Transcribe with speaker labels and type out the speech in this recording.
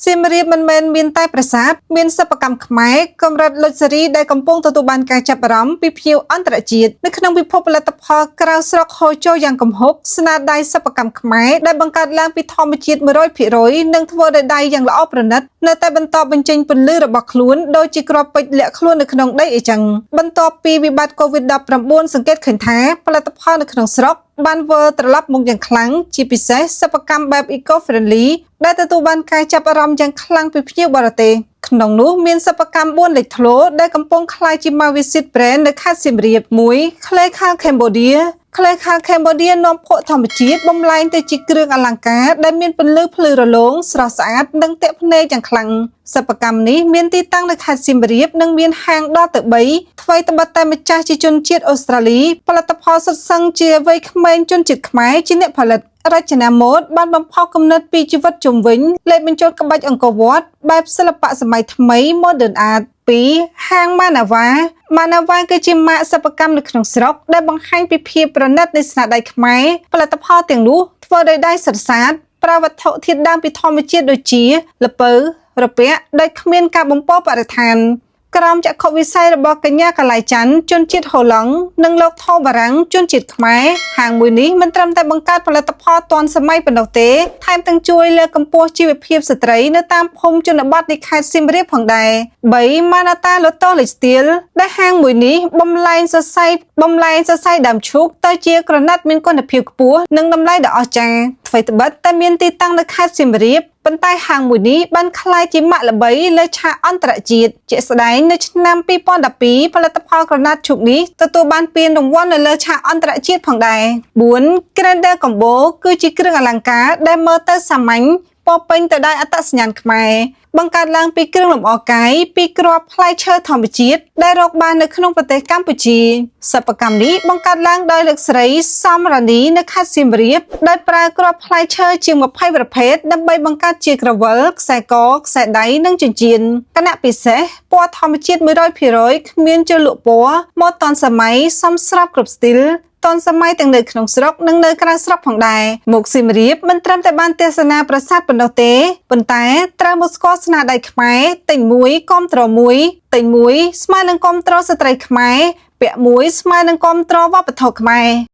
Speaker 1: សៀមរាបមិនមែនមានតែប្រាសាទមានសិប្បកម្មខ្មែរកម្រិតលុចសេរីដែលកំពុងទទួលបានការចាប់អារម្មណ៍ពីភ្ញៀវអន្តរជាតិនៅក្នុងពិភពផលិតផលក្រៅស្រុកហូរចូលយ៉ាងគំហុកស្នាដៃសិប្បកម្មខ្មែរដែលបង្កើតឡើងពីធម្មជាតិ 100% និងធ្វើដោយដៃយ៉ាងល្អប្រណិតនៅតែបន្តបញ្ចេញពន្លឺរបស់ខ្លួនដូចជាគ្រាប់ពេជ្រលាក់ខ្លួននៅក្នុងដីអីចឹងបន្ទាប់ពីវិបត្តិ COVID-19 សង្កេតឃើញថាផលិតផលនៅក្នុងស្រុកបានវិលត្រឡប់មកយ៉ាងខ្លាំងជាពិសេសសិប្បកម្មបែប eco-friendly ដែលទទួលបានការចាប់អារម្មណ៍យ៉ាងខ្លាំងពីភ្ញៀវបរទេសក្នុងនោះមានសិប្បកម្ម4លេចធ្លោដែលកំពុងក្លាយជាមកវិសិត brand នៅខេត្តសៀមរាប1 Clay Khal Cambodia Clay Khal Cambodia នាំភក់ធម្មជាតិបំលែងទៅជាគ្រឿងអលង្ការដែលមានពន្លឺភ្លឺរលោងស្រស់ស្អាតនិងទាក់ភ្នែកយ៉ាងខ្លាំងសិប្បកម្មនេះមានទីតាំងនៅខេត្តសៀមរាបនិងមានហាងដល់ទៅ3ថ្មីត្បិតតែម្ចាស់ជាជនជាតិអូស្ត្រាលីផលិតផលសុទ្ធសឹងជាវ័យក្មេងជនជាតិខ្មែរជាអ្នកផលិតរចនាម៉ូដបានបំផុសគំនិតពីជីវិតជុំវិញលេខបញ្ចូលក្បាច់អង្គរវត្តបែបសិល្បៈសម័យថ្មី Modern Art 2 ហាង Manava គឺជាម៉ាកសិប្បកម្មនៅក្នុងស្រុកដែលបង្ហាញពីភាពប្រណិតនៃស្នាដៃខ្មែរផលិតផលទាំងនោះធ្វើដោយដៃសុទ្ធសាធប្រើវត្ថុធាតុដើមពីធម្មជាតិដូចជាល្ពៅរពាក់ដោយគ្មានការបំពុលបរិស្ថានក្រោមចក្ខុវិស័យរបស់កញ្ញាកាឡៃច័ន្ទជនជាតិហូឡុងនិងលោកថោបារាំងជនជាតិខ្មែរហាងមួយនេះមិនត្រឹមតែបង្កើតផលិតផលទាន់សម័យប៉ុណ្ណោះទេថែមទាំងជួយលើកកម្ពស់ជីវភាពស្ត្រីនៅតាមភូមិជនបទនៃខេត្តសៀមរាបផងដែរ3 Manata Lotto Lifestyle ដែលហាងមួយនេះបំលែងសរសៃដើមឈូកទៅជាក្រណាត់មានគុណភាពខ្ពស់និងតម្លៃដ៏អស្ចារ្យថ្មីត្បិតតែមានទីតាំងនៅខេត្តសៀមរាបប៉ុន្តែហាងមួយនេះបានក្លាយជាម៉ាកល្បីលើឆាកអន្តរជាតិជាក់ស្ដែងនៅឆ្នាំ2012ផលិតផលក្រណាត់ឈូកនេះទទួលបានពានរង្វាន់នៅលើឆាកអន្តរជាតិផងដែរ4 Grande Combo គឺជាគ្រឿងអលង្ការដែលមើលទៅសាមញ្ញពោពេញទៅដោយអត្តសញ្ញាណខ្មែរបង្កើតឡើងពីគ្រឿងលម្អកាយពីគ្រាប់ផ្លែឈើធម្មជាតិដែលរកបាននៅក្នុងប្រទេសកម្ពុជាសិប្បកម្មនេះបង្កើតឡើងដោយលោកស្រីសំរ៉ានីនៅខេត្តសៀមរាបដោយប្រើគ្រាប់ផ្លែឈើជាង20ប្រភេទដើម្បីបង្កើតជាក្រវិលខ្សែកខ្សែដៃនិងចិញ្ចៀនគណៈពិសេសពណ៌ធម្មជាតិ 100% គ្មានជ្រលក់ពណ៌ម៉ូដទាន់សម័យសមស្របគ្រប់ស្ទីលទាន់សម័យទាំងនៅក្នុងស្រុកនិងនៅក្រៅស្រុកផងដែរមកសៀមរាបមិនត្រឹមតែបានទស្សនាប្រាសាទប៉ុណ្ណោះទេប៉ុន្តែត្រូវមកស្គាល់ស្នាដៃខ្មែរទិញមួយគាំទ្រមួយទិញមួយស្មើនឹងគាំទ្រស្ត្រីខ្មែរពាក់មួយស្មើនឹងគាំទ្រវប្បធម៌ខ្មែរ